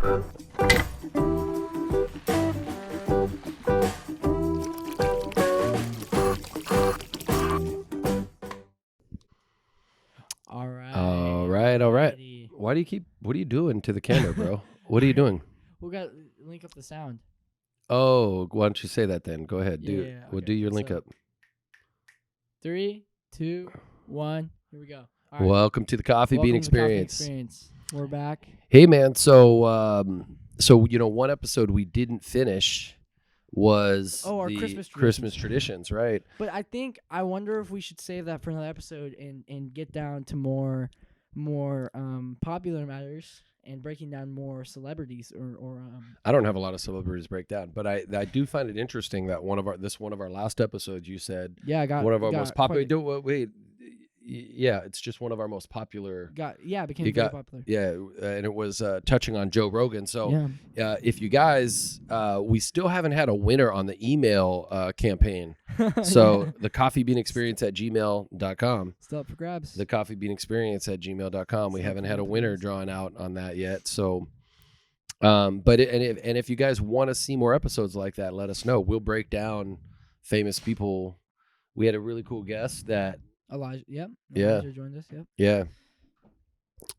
All right. All right. What are you doing to the camera, bro? What are you doing? We got link up the sound. Oh, why don't you say that then? Go ahead. Yeah, Do your link up. 3, 2, 1. Here we go. All right. Welcome to the Coffee Bean Welcome to the Coffee Experience. Experience. We're back. Hey man, so one episode we didn't finish was our the Christmas traditions, right? But I wonder if we should save that for another episode and get down to more popular matters and breaking down more celebrities or I don't have a lot of celebrities break down, but I do find it interesting that one of our last episodes you said one of our most popular. Yeah, it's just one of our most popular. Became very popular. Yeah, and it was touching on Joe Rogan. So, Yeah. If you guys, we still haven't had a winner on the email campaign. So the coffeebeanexperience@gmail.com. Still up for grabs. The coffeebeanexperience@gmail.com. We haven't had a winner drawn out on that yet. So, if you guys want to see more episodes like that, let us know. We'll break down famous people. We had a really cool guest that. Elijah, yep. Yeah. Elijah joined us, yep. Yeah.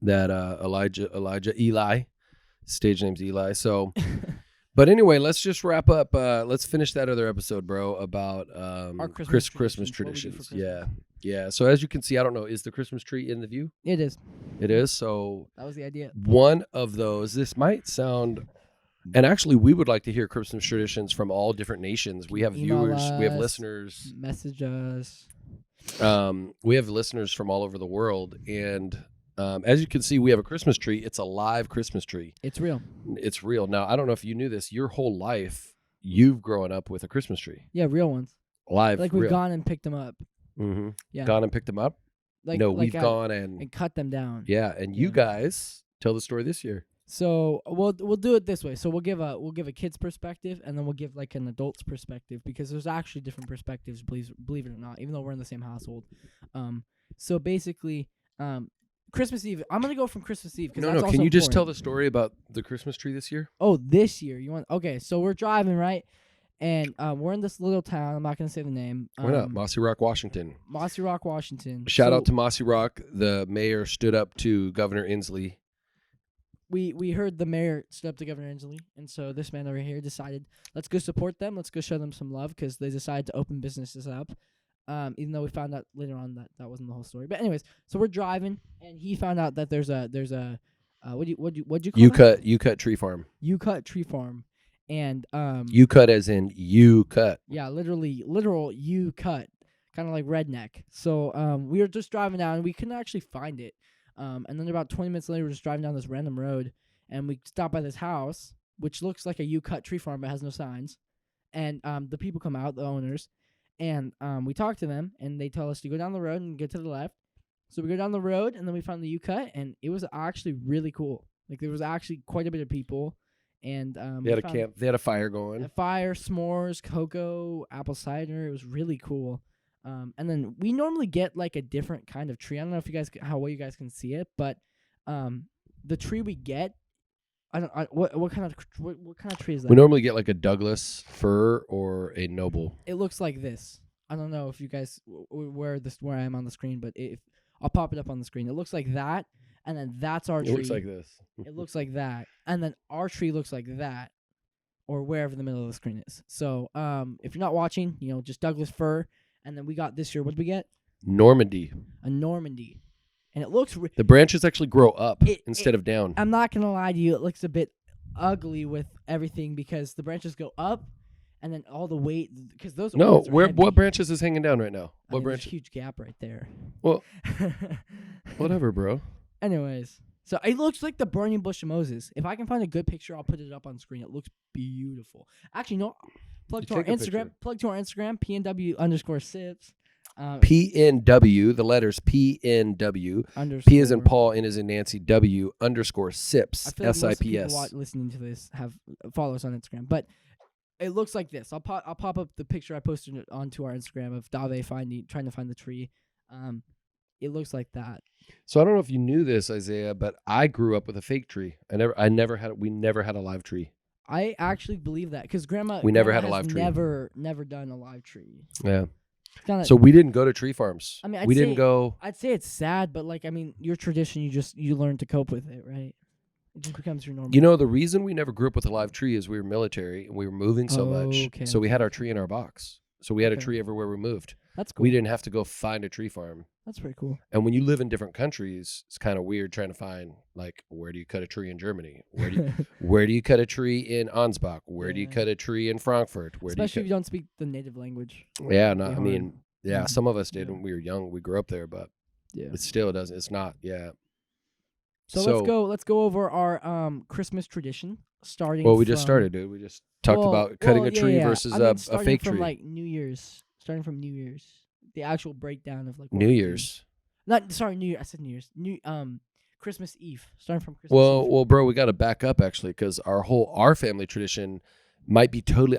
That Elijah Eli. Stage name's Eli. So but anyway, let's just wrap up. Let's finish that other episode, bro, about our Christmas traditions. Yeah. So as you can see, I don't know, is the Christmas tree in the view? It is. It is. So that was the idea. One of those, this might sound, and actually we would like to hear Christmas traditions from all different nations. We have viewers, we have listeners. Message us. We have listeners from all over the world, and as you can see, we have a Christmas tree. It's a live Christmas tree. It's real. It's real. Now, I don't know if you knew this. Your whole life, you've grown up with a Christmas tree. Yeah, real ones. Live. Like we've gone and picked them up. Mm-hmm. Yeah. Gone and picked them up? We've gone and cut them down. Yeah, and you guys tell the story this year. So we'll do it this way. So we'll give a kid's perspective, and then we'll give like an adult's perspective, because there's actually different perspectives, believe it or not, even though we're in the same household. So basically, Christmas Eve. I'm gonna go from Christmas Eve. No. Can you just tell the story about the Christmas tree this year? Oh, this year you want? Okay, so we're driving, right, and we're in this little town. I'm not gonna say the name. Why not? Mossy Rock, Washington. Mossy Rock, Washington. Shout out to Mossy Rock. The mayor stood up to Governor Inslee. We heard the mayor stood up to Governor Inslee, and so this man over here decided, let's go support them. Let's go show them some love, because they decided to open businesses up. Even though we found out later on that wasn't the whole story. But anyways, so we're driving, and he found out that there's a what'd you call it? You cut tree farm. You cut tree farm, and you cut as in you cut. Yeah, literal you cut, kind of like redneck. So we were just driving down, and we couldn't actually find it. And then about 20 minutes later, we're just driving down this random road, and we stop by this house, which looks like a you-cut tree farm but has no signs. And the people come out, the owners, and we talk to them, and they tell us to go down the road and get to the left. So we go down the road, and then we found the you-cut, and it was actually really cool. Like, there was actually quite a bit of people, and they had a camp. They had a fire going. A fire, s'mores, cocoa, apple cider. It was really cool. And then we normally get like a different kind of tree. I don't know if you guys how well you guys can see it, but the tree we get, what kind of tree is that? We normally get like a Douglas fir or a noble. It looks like this. I don't know if you guys where I am on the screen, but if I'll pop it up on the screen. It looks like that, and then that's our tree. It looks like this. It looks like that, and then our tree looks like that, or wherever the middle of the screen is. So if you're not watching, just Douglas fir. And then we got this year, what did we get? Normandy. A Normandy. And it looks... the branches actually grow up instead of down. I'm not going to lie to you. It looks a bit ugly with everything, because the branches go up, and then all the weight... because those what branches is hanging down right now? What branch? There's a huge gap right there. Well, whatever, bro. Anyways. So it looks like the burning bush of Moses. If I can find a good picture, I'll put it up on screen. It looks beautiful. Actually, no... Plug to our Instagram, PNW_SIPS. PNW, the letters PNW. P as in Paul, N as in Nancy, W _SIPS. I feel like SIPS. most people listening to this have followers on Instagram. But it looks like this. I'll pop up the picture I posted onto our Instagram of Dave trying to find the tree. it looks like that. So I don't know if you knew this, Isaiah, but I grew up with a fake tree. We never had a live tree. I actually believe that because we never had a live tree. Never done a live tree. Yeah. So we didn't go to tree farms. I mean, we didn't go. I'd say it's sad, but like, I mean, your tradition, you learn to cope with it, right? It just becomes your normal. You know, the reason we never grew up with a live tree is we were military and we were moving so much. Okay, so we had our tree in our box. So we had a tree everywhere we moved. That's cool. We didn't have to go find a tree farm. That's pretty cool. And when you live in different countries, it's kind of weird trying to find, like, where do you cut a tree in Germany? Where do you cut a tree in Ansbach? Where do you cut a tree in Frankfurt? Especially if you don't speak the native language. Yeah, no, I mean, yeah, some of us did when we were young. We grew up there, but it still doesn't. It's not. Yeah. So let's go over our Christmas tradition starting. Well, we just started, dude. We just talked about cutting a tree versus a fake tree. From like New Year's, starting from New Year's, the actual breakdown of like New Year's. New Year. I said New Year's. Christmas Eve, starting from Christmas Eve. Well, bro, we got to back up actually because our family tradition might be totally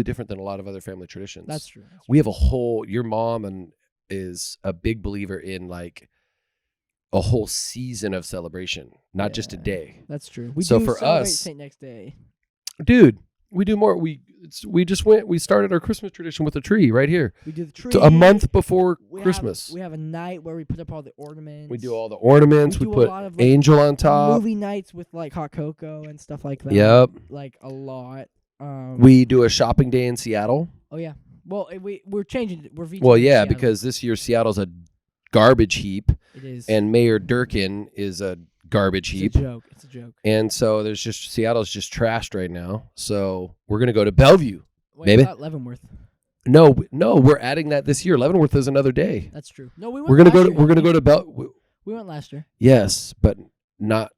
different than a lot of other family traditions. That's true. We have your mom is a big believer in like a whole season of celebration, not just a day. That's true. We for us, St. Next Day. Dude, we do more. We started our Christmas tradition with a tree right here. We do the tree a month before Christmas. We have a night where we put up all the ornaments. We do all the ornaments. We put a lot of, like, angel on top. Movie nights with like hot cocoa and stuff like that. Yep. Like a lot. We do a shopping day in Seattle. Oh yeah. Well, we're changing. We're well, yeah, Seattle. Because this year Seattle's a garbage heap. It is. And Mayor Durkin is a garbage heap. It's a joke. And so Seattle's just trashed right now. So we're gonna go to Bellevue. Wait, baby. Not Leavenworth. No, we're adding that this year. Leavenworth is another day. That's true. No, we're gonna go to Bellevue. We went last year. Yes, but not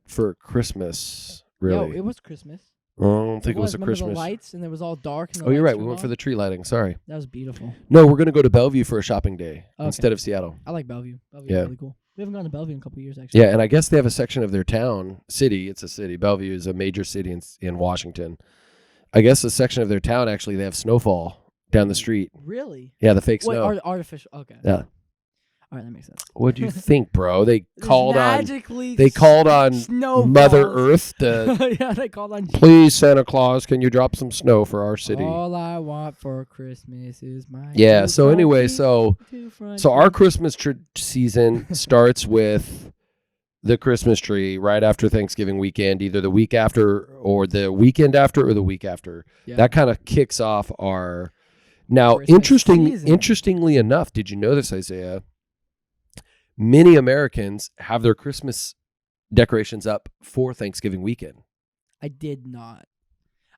for Christmas. Really? No, it was Christmas. I don't think it was a Christmas. The lights and it was all dark. And you're right. We went for the tree lighting. Sorry. That was beautiful. No, we're gonna go to Bellevue for a shopping day instead of Seattle. I like Bellevue. Bellevue's really cool. We haven't gone to Bellevue in a couple of years, actually. Yeah, and I guess they have a section of their city. It's a city. Bellevue is a major city in Washington. I guess a section of their town, actually, they have snowfall down the street. Really? Yeah, the fake snow. Artificial. Okay. Yeah. All right, that makes sense. What do you think, bro? They called on snow Mother Earth to yeah, they called on please, Santa Claus, can you drop some snow for our city? All I want for Christmas is my so anyway, so our Christmas season starts with the Christmas tree right after Thanksgiving weekend, either the week after or the weekend after or the week after. Yeah. That kind of kicks off our now interestingly enough, did you know this, Isaiah? Many Americans have their Christmas decorations up for Thanksgiving weekend. I did not.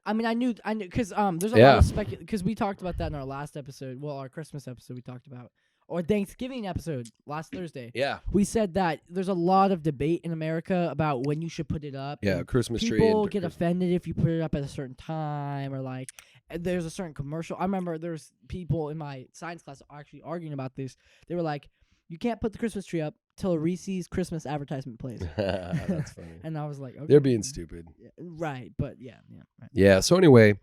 I mean, I knew because there's a lot of speculation because we talked about that in our last episode. Well, our Christmas episode we talked about, or Thanksgiving episode last Thursday. Yeah, we said that there's a lot of debate in America about when you should put it up. Yeah, Christmas tree. People get offended if you put it up at a certain time or like there's a certain commercial. I remember there's people in my science class actually arguing about this. They were like, you can't put the Christmas tree up till a Reese's Christmas advertisement plays. That's funny. And I was like, okay. They're being stupid. Yeah, right, but yeah. Right. Yeah, so anyway,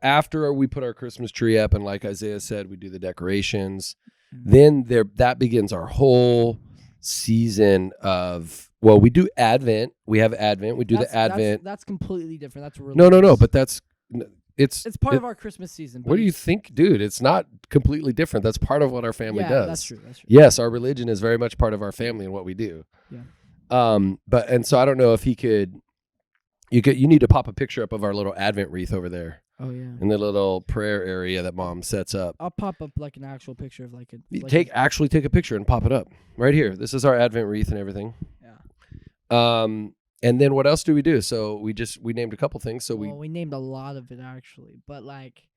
after we put our Christmas tree up and like Isaiah said, we do the decorations, then that begins our whole season of, well, we do Advent. We have Advent. We do the Advent. That's completely different. That's really No, but it's part of our Christmas season. What do you think, dude? It's not completely different. That's part of what our family does. That's true. Yes, our religion is very much part of our family and what we do. Yeah. So I don't know if you need to pop a picture up of our little Advent wreath over there. Oh yeah. In the little prayer area that Mom sets up. I'll pop up like an actual picture of like a take a picture and pop it up right here. This is our Advent wreath and everything. Yeah. And then what else do we do? So we named a couple things. So we named a lot of it actually, but like,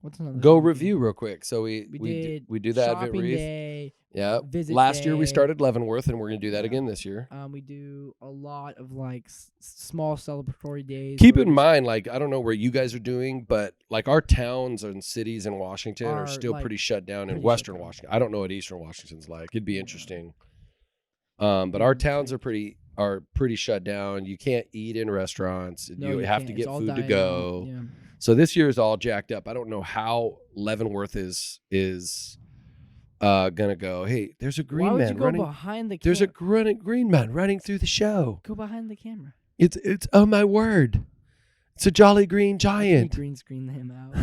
what's another? Go review real quick. So we do the Advent wreath. Day, yeah. Last year we started Leavenworth, and we're gonna do that again this year. We do a lot of like small celebratory days. Keep in mind, like I don't know where you guys are doing, but like our towns and cities in Washington are still pretty shut down in Western Washington. I don't know what Eastern Washington's like. It'd be interesting. But our towns are pretty shut down. You can't eat in restaurants. You have to get food to go. Yeah. So this year is all jacked up. I don't know how Leavenworth is gonna go, hey, there's a green Why would man you go running. behind the camera? There's a green man running through the show. Go behind the camera. It's oh my word. It's a jolly green giant. Green screen him out.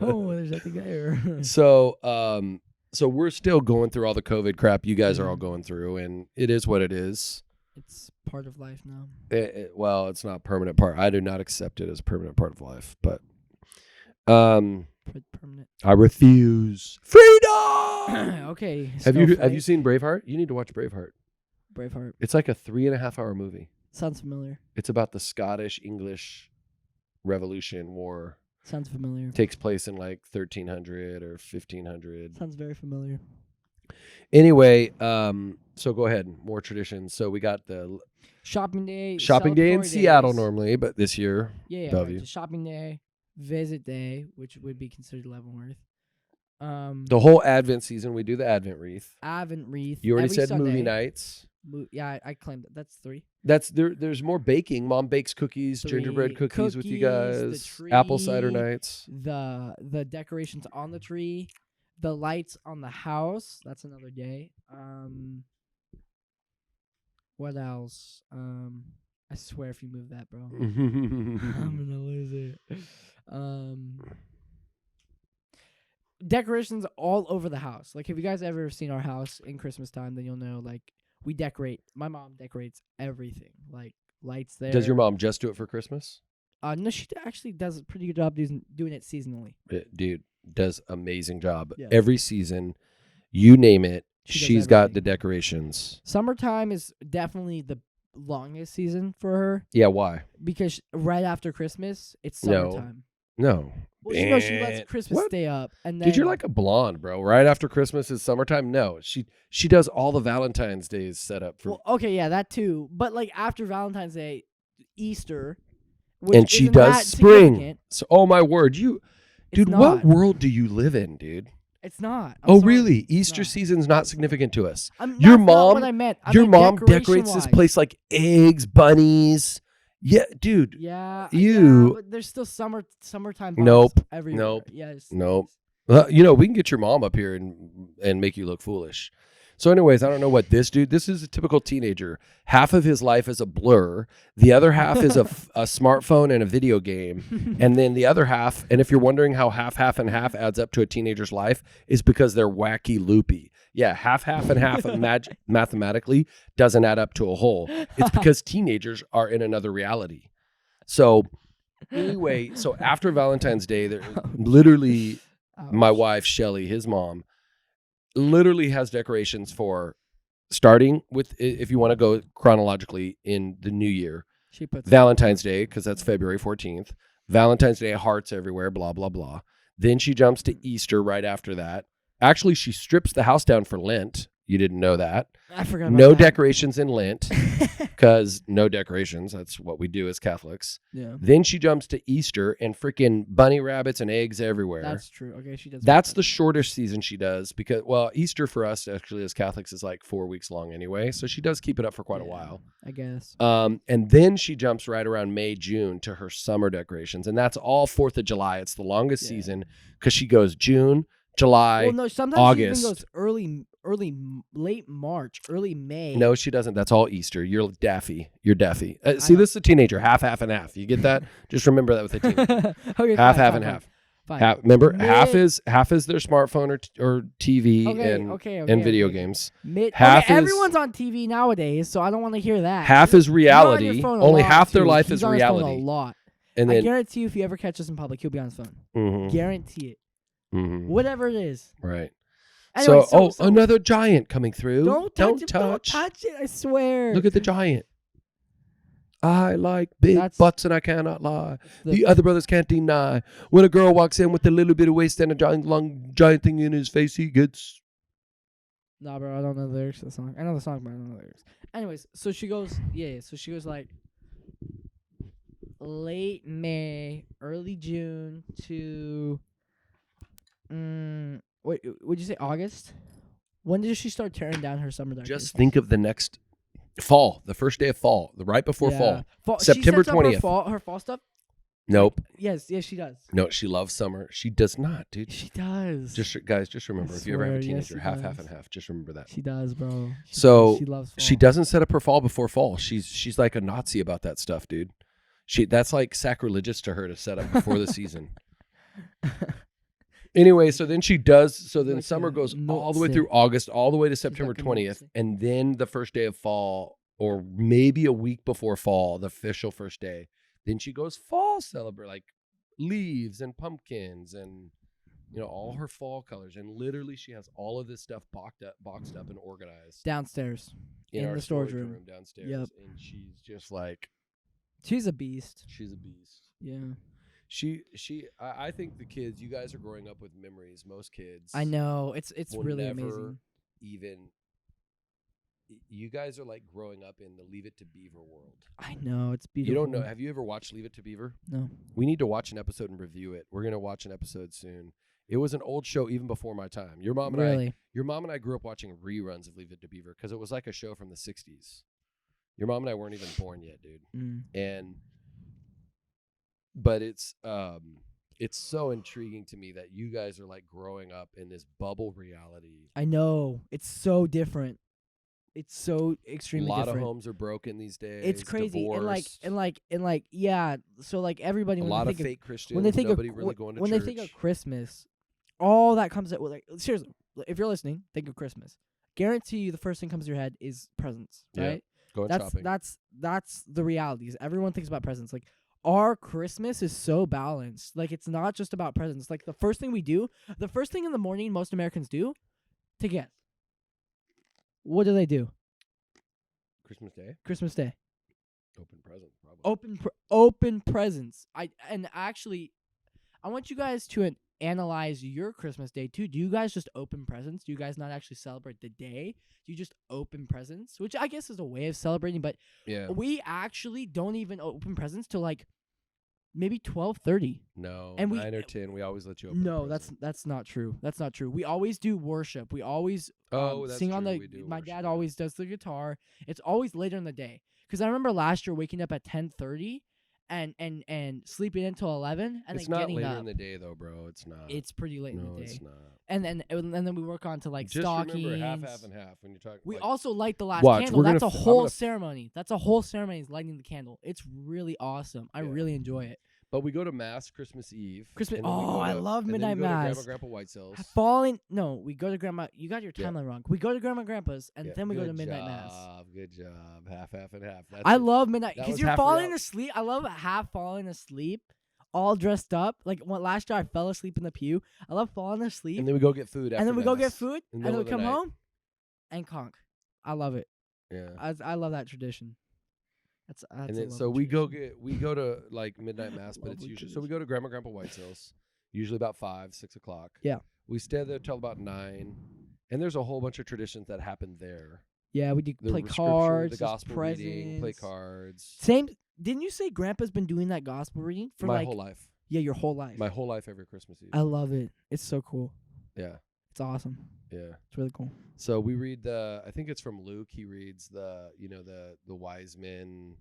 Oh, there's nothing there. So we're still going through all the COVID crap you guys are all going through, and it is what it is. It's part of life now. Well, it's not permanent part. I do not accept it as a permanent part of life, but Permanent. I refuse freedom. Okay. Have you seen Braveheart? You need to watch Braveheart. Braveheart. It's like a 3.5 hour movie. Sounds familiar. It's about the Scottish English Revolution War. Sounds familiar. Takes place in like 1300 or 1500. Sounds very familiar. Anyway, so go ahead. More traditions. So we got the shopping day. Shopping day in celebratory Seattle days. normally, but this year, Yeah, Bellevue. right. Just shopping day, visit day, which would be considered Leavenworth. The whole Advent season, we do the Advent wreath. Advent wreath. You already every said Sunday. movie nights. Yeah, I claimed that. That's 3. That's there's more baking. Mom bakes cookies, 3 gingerbread cookies with you cookies, guys. the Apple cider tree, nights. The decorations on the tree, the lights on the house. That's another day. What else? I swear if you move that, bro, I'm gonna lose it. Decorations all over the house. Like, if you guys ever seen our house in Christmas time, then you'll know, like, we decorate. My mom decorates everything. Like, lights there. Does your mom just do it for Christmas? No, she actually does a pretty good job doing it seasonally. Dude, does amazing job. Yeah. Every season, you name it, She does she's got everything. the decorations. Summertime is definitely the longest season for her Yeah, why? because right after Christmas, it's No. summertime. No. Well, you know, she lets Eh, Christmas what? stay up, and then Dude, you're like a blonde, bro. Right after Christmas is summertime. No, she does all the Valentine's days set up for, well, okay, yeah, that too. But like after Valentine's Day, Easter, which and she isn't does that spring. significant. So, oh my word, It's dude, not. what world do you live in, dude? It's not. Oh, sorry. really? Easter not. season's not significant to us. That's Your not mom- what I meant. I Your meant mom decorates this decoration-wise. place like eggs, bunnies. Yeah, dude. Yeah, You- yeah, but there's still summertime vibes Nope, everywhere. nope, Yes. nope. We can get your mom up here and make you look foolish. So, anyways, I don't know what this dude. This is a typical teenager. Half of his life is a blur. The other half is a smartphone and a video game. And then the other half, and if you're wondering how half and half adds up to a teenager's life, is because they're wacky loopy. Yeah, half and half mathematically doesn't add up to a whole. It's because teenagers are in another reality. So, anyway, so after Valentine's Day, there literally. My Ouch. wife, Shelly, his mom, literally has decorations for starting with, if you want to go chronologically, in the new year, She puts Valentine's Day, because that's February 14th. Valentine's Day, hearts everywhere, blah, blah, blah. Then she jumps to Easter right after that. Actually, she strips the house down for Lent. You didn't know that. I forgot about No that. decorations in Lent, because no decorations. That's what we do as Catholics. Yeah, Then she jumps to Easter and freaking bunny rabbits and eggs everywhere. that's true. Okay, she does. That's the shortest season she does because, well, Easter for us actually as Catholics is like 4 weeks long anyway. So she does keep it up for quite a while. I guess. And then she jumps right around May, June to her summer decorations. And that's all 4th of July. It's the longest Yeah. season because she goes June, July. Well, no, sometimes August. she even goes late March, early May. No, she doesn't. That's all Easter. You're daffy. You're daffy. I See, know. this is a teenager. Half and half. You get that? Just remember that with a teenager. Okay, half, fine, half, fine, and fine, half. fine. Remember, Mid- half is their smartphone or TV Okay, and video okay. games. Half Half is- everyone's on TV nowadays, so I don't want to hear that. Half is You're on your reality. phone a Only lot, half their too. life He's is on his phone reality. a lot. And I then, guarantee you, if you ever catch us in public, he'll be on his phone. mhm, Guarantee it. mhm, Whatever it is. right. Anyway, So, another giant coming through. Don't touch it. Don't touch it. I swear. Look at the giant. I like big That's- butts and I cannot lie. the- The other brothers can't deny. When a girl walks in with a little bit of waist and a giant thing in his face, he gets. Nah, bro, I don't know the lyrics to the song. I know the song, but I don't know the lyrics. Anyways, so she goes, so she goes like late May, early June to, wait, would you say August? When did she start tearing down her summer decorations? Just think of the next fall, the first day of fall, right before fall. She September sets up her 20th. Her fall stuff Nope. Yes, she does. No, she loves summer. She does not, dude. She does. Just remember, if you ever have a swear, yes, teenager, she half does. and half. Just remember that. She does, bro. So she loves fall. she doesn't set up her fall before fall. She's like a Nazi about that stuff, dude. That's like sacrilegious to her to set up before the season. Anyway, so then she does. So then Like summer a goes all the way Nazi. through August, all the way to September like a 20th, Nazi. and then the first day of fall, or maybe a week before fall, the official first day. Then she goes fall celebrate, like leaves and pumpkins and all her fall colors. And literally, she has all of this stuff boxed up and organized Downstairs in our the storage room. downstairs. Yep. And she's just like, she's a beast. she's a beast. Yeah. I think the kids, you guys are growing up with memories. Most kids, I know it's will really never amazing. even. You guys are like growing up in the Leave It to Beaver world. I know it's beautiful. You don't know? Have you ever watched Leave It to Beaver? No. We need to watch an episode and review it. We're gonna watch an episode soon. It was an old show even before my time. Your mom and I grew up watching reruns of Leave It to Beaver because it was like a show from the 60s. Your mom and I weren't even born yet, dude. But it's so intriguing to me that you guys are like growing up in this bubble reality. I know it's so different. It's so extremely different. A lot of homes are broken these days. It's crazy, divorced. and yeah. So like everybody, a when lot they of think fake Christians. when they think nobody of really going to when church. they think of Christmas, all that comes up with like seriously. If you're listening, think of Christmas. Guarantee you, the first thing comes to your head is presents, right? Going shopping. That's the reality. Is everyone thinks about presents. Like our Christmas is so balanced. Like it's not just about presents. Like the first thing in the morning, most Americans do. Take a guess. What do? Christmas Day. Open presents, probably. Open presents. I want you guys to analyze your Christmas day too. Do you guys just open presents? Do you guys not actually celebrate the day? Do you just open presents? Which I guess is a way of celebrating, but we actually don't even open presents till like maybe 12:30. No, and 9 or 10. We always let you open. No, that's not true. That's not true. We always do worship. We always sing on the. My dad always does the guitar. It's always later in the day. Because I remember last year waking up at 10:30 and sleeping until 11 and it's then getting up. It's not later in the day though, bro. It's not. It's pretty late in the day. No, it's not. And then we work on to like just stockings. Remember half and half when you're talking. We like, also light the last watch, candle. That's a whole ceremony. That's a whole ceremony is lighting the candle. It's really awesome. I really enjoy it. But we go to mass Christmas Eve. I love midnight mass. Grandma Grandpa White Sales. We go to grandma. You got your timeline wrong. We go to grandma and grandpa's, and then we go to midnight mass. Good job. Half and half. I love midnight because you're falling asleep. I love half falling asleep, all dressed up. Like last year, I fell asleep in the pew. I love falling asleep. And then we go get food. And then we come home, and conk. I love it. Yeah, I love that tradition. That's and then so we go to like midnight mass, but it's usually so we go to Grandma Grandpa White Sales, usually about 5, 6 o'clock. Yeah, we stay there till about 9, and there's a whole bunch of traditions that happen there. Yeah, we do play cards, the gospel presents. reading, play cards. Same. Didn't you say Grandpa's been doing that gospel reading for my whole life? Yeah, your whole life. My whole life, every Christmas Eve. I love it. It's so cool. Yeah, it's awesome. Yeah, it's really cool. So we read I think it's from Luke. He reads the wise men,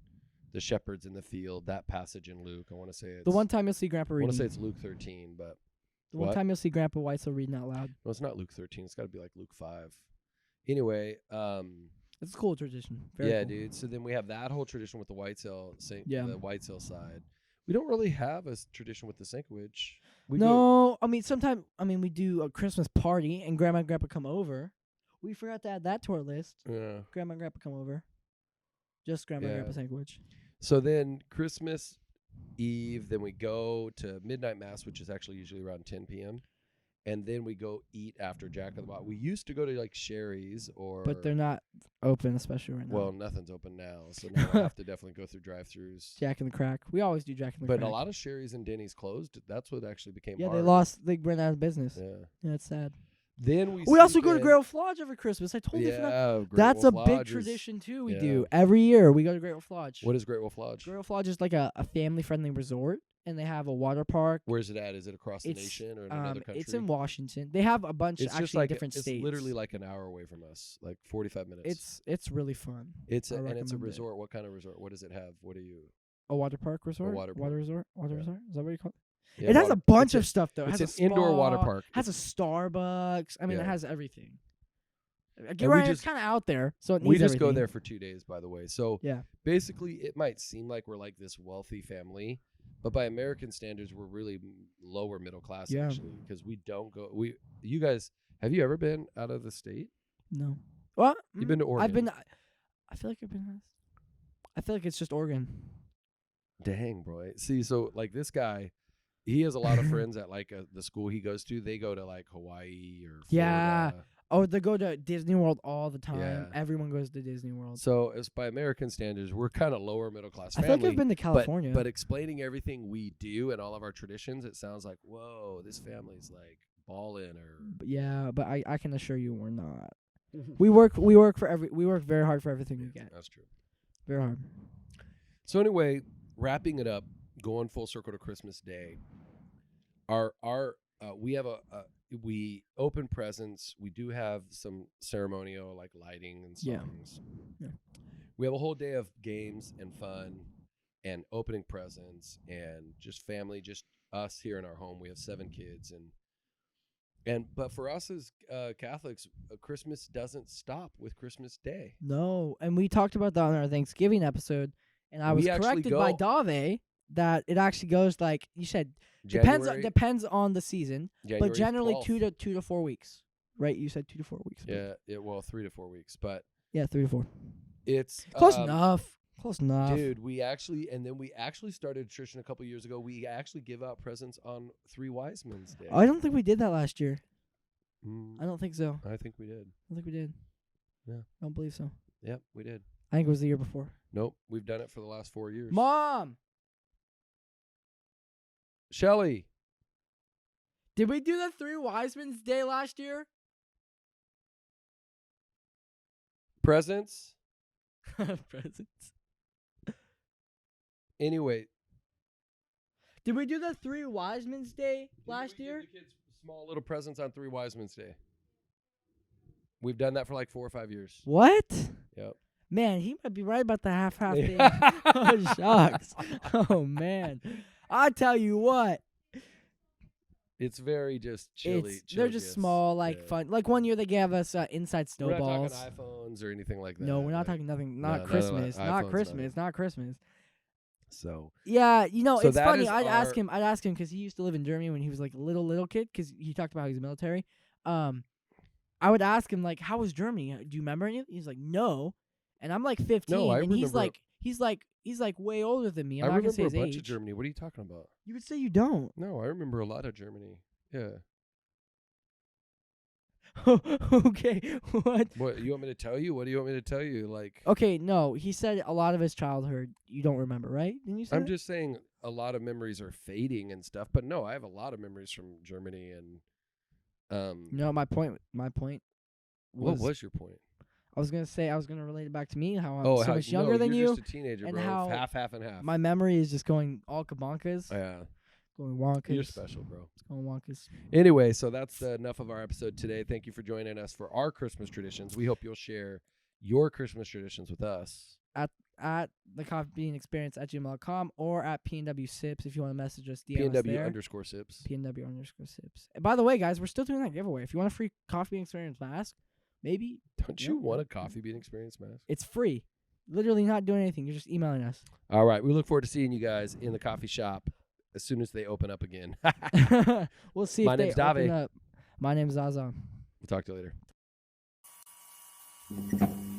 the shepherds in the field, that passage in Luke. I want to say it's... The one time you'll see Grandpa reading. I want to say it's Luke 13, but... The one time you'll see Grandpa Weitzel reading out loud. No, it's not Luke 13. It's got to be like Luke 5. Anyway... It's a cool tradition. Very cool. Dude. So then we have that whole tradition with the Whitesale, the Whitesale side. We don't really have a tradition with the Sankwich. Sometimes we do a Christmas party and Grandma and Grandpa come over. We forgot to add that to our list. Yeah. Grandma and Grandpa come over. Just Grandma and Grandpa Sankwich. So then Christmas Eve, then we go to midnight mass, which is actually usually around 10 p.m. And then we go eat after Jack in the Box. We used to go to like Sherry's but they're not open, especially right now. Well, nothing's open now, so now I have to definitely go through drive-thrus. Jack in the Crack. We always do Jack in the Crack. But a lot of Sherry's and Denny's closed. That's what actually became hard. They went out of business. Yeah, it's sad. Then we also go to Great Wolf Lodge every Christmas. I totally forgot. That's a big tradition too. We do every year. We go to Great Wolf Lodge. What is Great Wolf Lodge? Great Wolf Lodge is like a family-friendly resort, and they have a water park. Where's it at? Is it across the nation or in another country? It's in Washington. They have a bunch of different states. It's literally like an hour away from us, like 45 minutes. It's really fun. It's a resort. What kind of resort? What does it have? What do you? A water park resort? water Water park. resort? Water Yeah. resort? Is that what you call it? Yeah, It has a bunch it's of stuff, though. It It's has an a indoor water spa, park. has a Starbucks. I mean, it Yeah. has everything. we Right, just- it's kind of out there, so it needs We just everything. go there for 2 days, by the way. So Yeah. basically, it might seem like we're like this wealthy family, but by American standards, we're really lower middle class Yeah. actually, because we don't go. You guys, have you ever been out of the state? No. Well, You've been to Oregon. I've been. I feel like I've been. I feel like it's just Oregon. Dang, bro. See, so like this guy, he has a lot of friends at like the school he goes to. They go to like Hawaii or Florida. Yeah. Oh, they go to Disney World all the time. Yeah. Everyone goes to Disney World. So as by American standards, we're kind of lower middle class I family. feel like I've been to California. But explaining everything we do and all of our traditions, it sounds like, whoa, this family's like balling or Yeah, but I can assure you we're not. We work very hard for everything we get. That's true. Very hard. So anyway, wrapping it up, going full circle to Christmas Day. We have we open presents. We do have some ceremonial like lighting and Yeah. songs. Yeah. We have a whole day of games and fun and opening presents and just family, just us here in our home. We have 7 kids but for us as Catholics, Christmas doesn't stop with Christmas Day. No, and we talked about that on our Thanksgiving episode, and I was We actually corrected by Dave that it actually goes like you said. Depends on the season, but generally 2 to 4 weeks, right? You said 2 to 4 weeks. Yeah, well, 3 to 4 weeks, but yeah, 3 to 4. It's Close enough. Close enough, dude. We actually started a tradition a couple years ago. We actually give out presents on 3 Wise Men's Day. I don't think we did that last year. I don't think so. I think we did. I don't think we did. Yeah, I don't believe so. Yep, we did. I think it was the year before. Nope, we've done it for the last 4 years. Mom, Shelly, did we do the 3 Wise Men's Day last year? presents. Presents. Anyway, Did we do the 3 Wise Men's Day last year? Give the kids small little presents on 3 Wise Men's Day. We've done that for like 4 or 5 years. What? Yep. Man, he might be right about the half thing. Oh, shucks. Oh, man. I tell you what. It's very just chilly. They're just small, fun. Like one year they gave us inside snowballs. We're not talking iPhones or anything like that. No, we're not talking nothing. Not no, Christmas. no, Not iPhones, Christmas. Not Christmas. So yeah, so it's that funny. is I'd ask him because he used to live in Germany when he was like a little kid because he talked about how he was military. I would ask him like, "How was Germany? Do you remember any?" He's like, "No," and I'm like 15, No, I and he's remember. like way older than me. I'm I not gonna remember say a his bunch age. of Germany. What are you talking about? You would say you don't. No, I remember a lot of Germany. Yeah. Okay, what? What you want me to tell you? What do you want me to tell you? Like, Okay, no, he said a lot of his childhood you don't remember, right? Didn't you say? I'm just saying a lot of memories are fading and stuff. But no, I have a lot of memories from Germany and. No, my point. What was your point? I was gonna relate it back to me how I'm so how, much younger than you're you, just a teenager, and bro. how half and half. my memory is just going all kabonkas. Yeah, Going wonkas. you're special, bro. It's going wonkas. Anyway, so that's enough of our episode today. Thank you for joining us for our Christmas traditions. We hope you'll share your Christmas traditions with us. At the Coffee Bean Experience at gmail.com or at PNW Sips if you want to message us. DM us there. PNW_Sips. PNW_Sips. And by the way, guys, we're still doing that giveaway. If you want a free Coffee Bean Experience mask, maybe. Don't you want a Coffee Bean Experience mask? It's free. Literally not doing anything. You're just emailing us. All right. We look forward to seeing you guys in the coffee shop as soon as they open up again. We'll see My if they name's open Dave. up. My name's Zaza. We'll talk to you later.